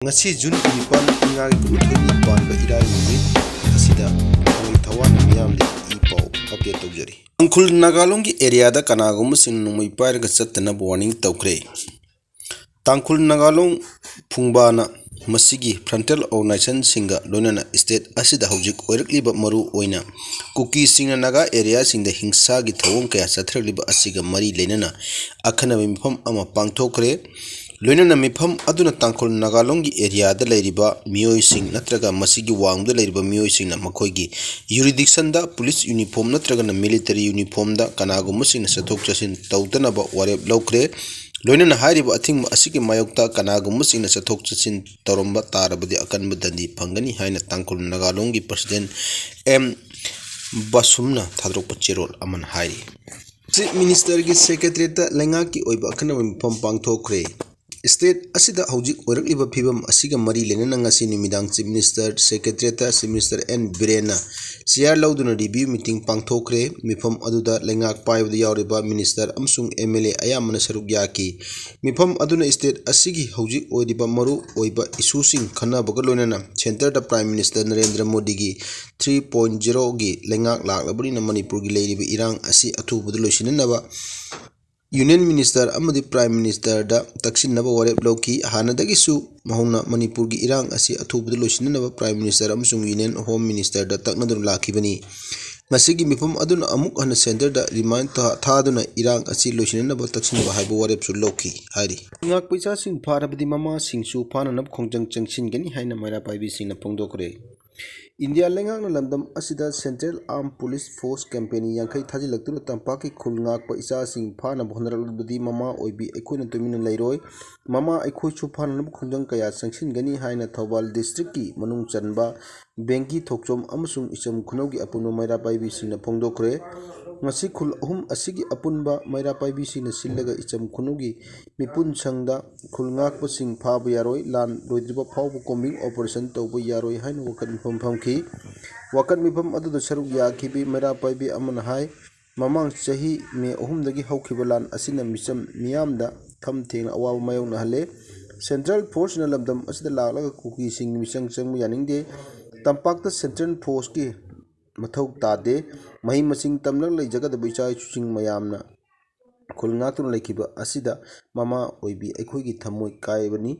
ngasi June 9 inga gi kuthoni panba irai numit asida oi thawana miyam le ipau update tawjari Tangkhul Nagalong gi area da kanagum sin numai pair ga chatna warning tawkre Tangkhul Nagalong phungbana masigi frontal organization singa lonana state asida hojik oirakliba maru oina kuki singna naga area singda hingsa gi thawong kaya sathragliba asiga mari lenana akhana mifam ama pangthokre loinana mifam aduna Tangkhul Nagalong gi area da leiriba miyoi sing natraga masigi wangda leiriba miyoi sing na makhoi gi jurisdiction da police uniform natraga na military uniform da kanagum sing na sathok chasin tawdana ba warep lokre loinana hariba athing asigi mayokta kanagum sing na sathok chasin toromba tarabadi akanba dandi phangani haina Tangkhul Nagalong gi president M Basumna thadrok cherol aman hai Chief Minister gi secretary ta lenga ki oiba akhana mifam pangthokre State asida hojik oirakliba phibam asiga mari lenana ngasi nimidang Chief Minister Secretary ta Chief Minister N Birena CR lauduna review meeting pangthokre mifam aduda lengak paibda yauriba minister amsung MLA ayamana saruk yaki mifam aduna state asigi hojik oiriba maru oiba issue sing khanabaga loinana center da Prime Minister Narendra Modi gi 3.0 gi lengak laklabani na Manipur gi leiriba irang asi athubudu loisinanaba Union Minister amadi Prime Minister da taksin naba warep loki hanadagisu mahuna Manipur gi irang asi athubudu loisinanaba Prime Minister amsung Union Home Minister da taknadun lakibani ngasigi mifam aduna amuk hana center da remind thaduna irang asi loisinanaba taksinaba haibu warep su loki hari ngak paisa sing pharabadi mama singsu phananab khongjang changsingani haina maira paibi singna phongdokre India lengak na landam asida Central Armed Police Force Company yankai thajilaktura tampaki khulngak pa isa sing phana bhonaralbadi mama oibi ekhoina tumina leiroi mama ekhoi chu phana khongjang kaya sangsin gani haina Thobal district ki manung chanba benki thokchom amasung icham khunaugi apunno maira paibi singna phongdokre ngasi khul ahum asigi apunba maira paibi singna sillaga icham khunaugi mipun sangda khulngak pa sing phabu yaroi lan roidriba phawbu combing operation tawbu yaroi haina wakat mifam phamki wakat mifam aduda saruk yakibi maira paibi amana hai mamang chahi me ahumdagi hawkhiba lan asina micham miyamda tham thengna awabu mayong na hale Central Force na lamdam asida laklaga kuki sing michang changmu yaningde tampakta Central Force ki mathau tade mahi masing tamlak leijagadaba ichai chuching mayamna khulngakuna laikhiba asida mama oibi ekhoigi thamoi kaibani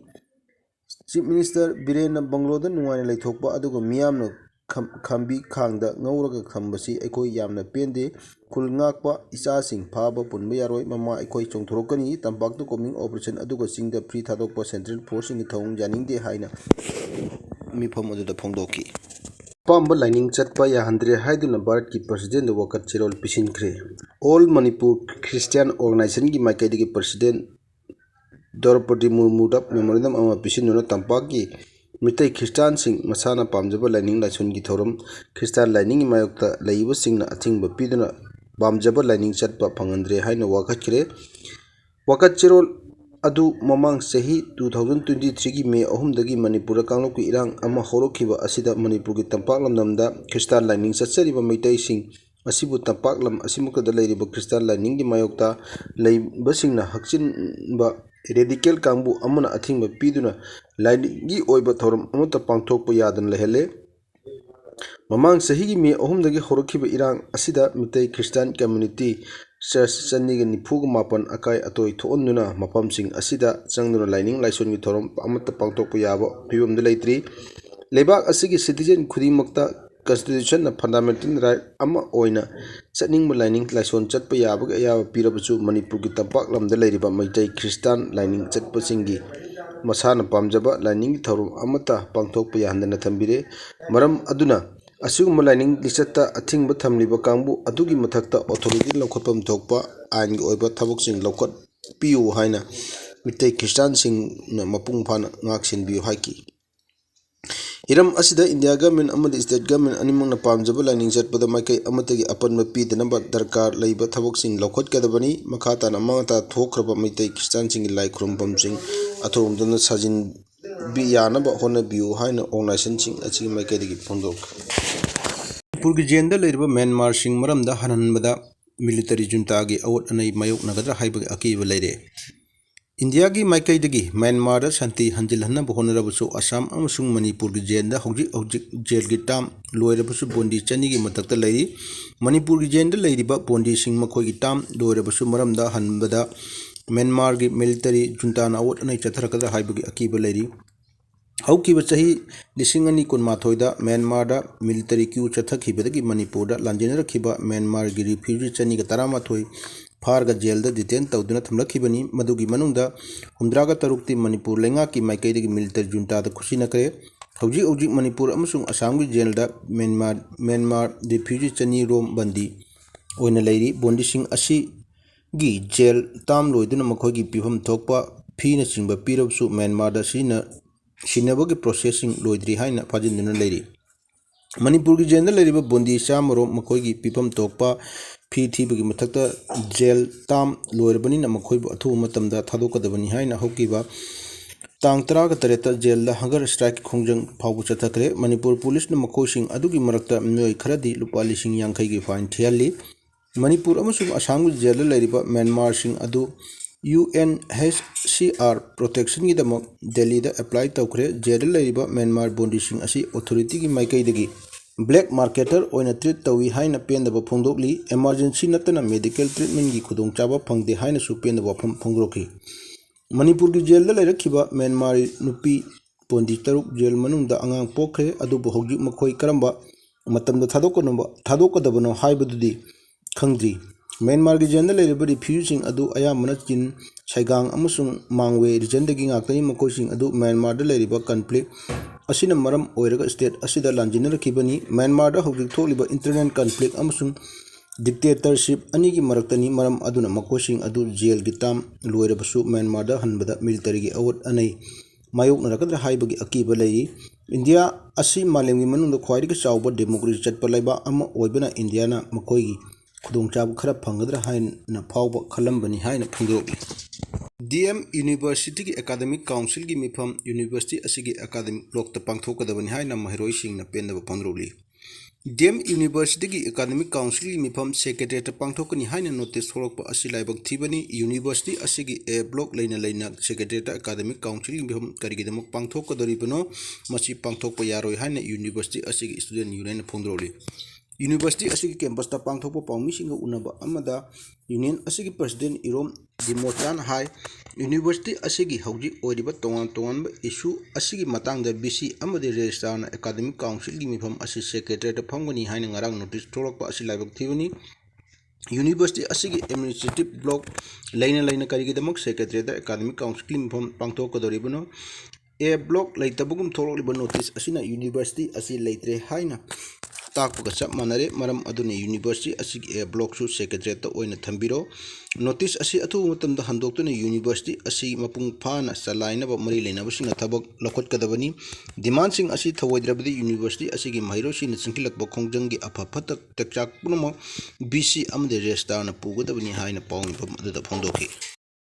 Chief Minister Birena Bangloda nungaina leithokpa aduga miyamna khambi khangda ngauraga khambasi ekhoi yamna pende khulngakpa ichasing phaba punba yaroi mama ekhoi chongthorokani tampakta combing operation aduga singda free thadokpa Central Force ngi thawung janingde haina mifam aduda phongdoki Pamba lining chatpa yahandre haiduna Bharat ki president da wakat chirol pisinkre All Manipur Christian Organization gi maikaidi ki president Draupadi Murmu da memorandum ama pisinuna tampaki mitai Christian sing masana pamjaba lining laison gi thorum Christian lining mayokta laiba singna athingba piduna pamjaba lining chatpa phangandre haina wakat chirol adu mamang sahi 2023 gi May 3 dagi Manipur kanglok ki irang ama horokhiba asida Manipur gi tampak lamnamda Christian lining chatsariba meitai sing asibu tampak lam asimukda da leiriba Christian lining gi mayokta leiba singna hakchin ba radical kangbu amana athingba piduna lining gi oiba thorum amata pangthokpa yadan lehele mamang sahi gi May 3 dagi horokhiba irang asida mitai Christian community Church Chaniga Nifuga Mapan Akai Atoi Thonuna Mapam Sing Asida Changduna Lining Laison gi thorom amata pangthokpa yaba phibamda leitri lebak asigi citizen khudimakta constitution na fundamental right ama oina chatningba lining laison chatpa yabaga ayaba pirabachu Manipur gi tampak lamda leiriba maitai Christian lining chatpa singi masana pamjaba lining gi thorom amata pangthokpa yahandana thambire maram aduna Asuguma lining lisata athingba thamliba kangbu adugi mathakta authority lokhotpam thokpa ain gi oiba thabuk sing lokot piu haina mitai Christian sing na mapung phana ngaksin biu haiki Hiram asida India government amadi state government animang na pamjaba lining chatpada maikai amatagi apanma pidanaba darkar leiba thabuk sing lokhot kadabani makhata na mangata thokraba mitai Christian sing lai khrumpam sing athorumdana sajin biyanaba hona biu haina organization sing achi maikai digi phondok Manipur gi jenda leiriba Myanmar sing maramda hananbada military junta gi awat anai mayok nagadra haiba akiba leire India की माइकईदगी Myanmar शांति हंजिलहनब होनरबसु असम अमसुंग मणिपुर की jail हौजिक हौजिक jail की टाम लोयरबसु बोंडी चनी की मतकत Larry Manipur की jail लैरिबा बोंडी Singh मखोई की टाम लोयरबसु मरमदा हनबदा Myanmar की military जुंटाना अवोट अनै चथरकदरा हाइबगी अकीब लैरी हौकिब चाही लिसिंग अनि कुनमाथोइदा म्यांमार मिलिटरी क्यू चथखिबदगी मणिपुर लांजेनरखिबा म्यांमार की रिफ्यूजी चनी का तरामाथोई फारगा जेल डिटेन तौदुना थमलखिबनी मदुगी मनुंगदा हुमद्रागा तरुक्ति मणिपुर लेंगा की माइकईदगी मिलिटरी जुंटा खुशीनकरे हौजिक हौजिक मणिपुर अमसुंग असम की जेल म्यांमार रिफ्यूजी चनी रोम बंदी ओइना लैरी बोंडीसिंग असी गी जेल ताम लोइदुना मखोगी पिफम थोकपा फीना चिंबा पीरबसु म्यांमार सिनबगी प्रोसेसिंग लोइद्री हाइना फाजिंदुना लैरी मणिपुर की जेल लैरिबा बोंडी चामरो मखोगी पिफम थोकपा फी थीबगी मथक्ता जेल ताम लोइरबनिना मखोइबु अथुब मतमदा थादोकदबनी हाइना हौकिबा तांग 13 जेल हंगर स्ट्राइक खोंजंग फावबु चथखरे मणिपुर पुलिस मखोइसिंग अदुगी मरक्ता मियोय खरदी लुपा 50,000 की फाइन थियल्ली मणिपुर अमसुंग असम की जेल लैरिबा म्यांमार सिंह अदु UNHCR प्रोटेक्शन की दमक दिल्ली एप्लाई तौखरे जेल लैरिबा म्यांमार बोंडीसिंग असी ऑथोरिटी की माइकईदगी ब्लैक मार्केटर ओइना ट्रीट तौई हाइना पेंदबा फोंदोकली एमरजेंसी नतना मेडिकल ट्रीटमेंट की खुदोंचाबा फंगदे हाइना सु पेंदबा फोंदोकली मणिपुर की जेल लैरखिबा म्यांमारी नुपी बोंडी तरुक जेल मनुंगदा अंगांग पोखरे अदुबु हौजिक मखोई करंबा मतमदा थादोकदबनो हाइबदुदी खंगद्री म्यांमार की जेल लैरिबा रिफ्यूजिंग अदु अयामना चिन साइगांग अमसुंग मांगवे रीजनदगी ngaktani मखोइसिंग अदु म्यांमार लैरिबा कन्फ्लिक्ट असिना मरम ओइरगा स्टेट असिदा लांजिनरखिबनी म्यांमार हौजिक थोलिबा इंटरनल कन्फ्लिक्ट अमसुंग डिक्टेटरशिप अनि की मरक्तनी मरम अदुना मखोइसिंग अदु जेल की टाम लोइरबसु म्यांमार हनबदा मिलिटरी की अवोट अनै मायोकनरकद्रा हाइबगी अकीब लैरी इंडिया असि मालेमगी मनुंग ख्वाइदगी चावबा डेमोक्रेसी चटपा लैबा अमा ओइबना इंडियाना मखोइगी खुदोंचाब खरा फंगद्रा हाइना फावबा खलंबनी हाइना फोंदोकली DM यूनिवर्सिटी की एकेडमिक काउंसिल की मिफम यूनिवर्सिटी असिगी एकेडमिक ब्लॉक पांथोकदबनी हाइना महिरोइसिंगना पेंदबा फोंदोकली DM यूनिवर्सिटी की एकेडमिक काउंसिल की मिफम सेक्रेटरीट पांथोकनी हाइना नोटिस थोरकपा असि लाइबक थीबनी यूनिवर्सिटी असिगी ए ब्लॉक लेना सेक्रेटरीट एकेडमिक काउंसिल की मिफम करिगिदमक पांथोकदरिबनो मसी पांथोकपा यारोय हाइना यूनिवर्सिटी असिगी स्टूडेंट यूनियन फोंदोकली यूनिवर्सिटी असिगी कैंपस पांथोकपा पाउमिसिंग उनबा अमदा यूनियन असिगी प्रेसिडेंट इरोम दिमोचान हाई यूनिवर्सिटी असिगी हौजिक ओइरिबा तोंगान इशू असिगी मतंगदा BC अमदि रजिस्ट्रार एकेडमिक काउंसिल की मिफम असि सेक्रेटरीट फंगनी हाइना ngarang नोटिस थोरकपा असि लाइबक थीबनी यूनिवर्सिटी असिगी एडमिनिस्ट्रेटिव ब्लॉक लेना करिगिदमक सेक्रेटरीट एकेडमिक काउंसिल की मिफम पांथोकदरिबनो ए ब्लॉक लेतबगुम थोरकलिबा नोटिस असिना यूनिवर्सिटी असि लेत्रे हाइना ताकपगा चप मानरे मरम अदुने यूनिवर्सिटी असिगी ए ब्लॉक सु सेक्रेटरीट ओइना थंबिरो नोटिस असी अथु मतमदा हंदोक्तुने यूनिवर्सिटी असी मपुंग फाना चलाइनबा मरी लेनबसिंग थबक लखोटकदबनी डिमांडसिंग असी थवोइद्रबदि यूनिवर्सिटी असिगी महिरोसिन चिंकिलकबा खोंजंगी अफफत टेक्चाक पुनमक BC अमदे रजिस्ट्रारना पुगदबनी हाइना पाउनिफम अदुदा फोंदोखि।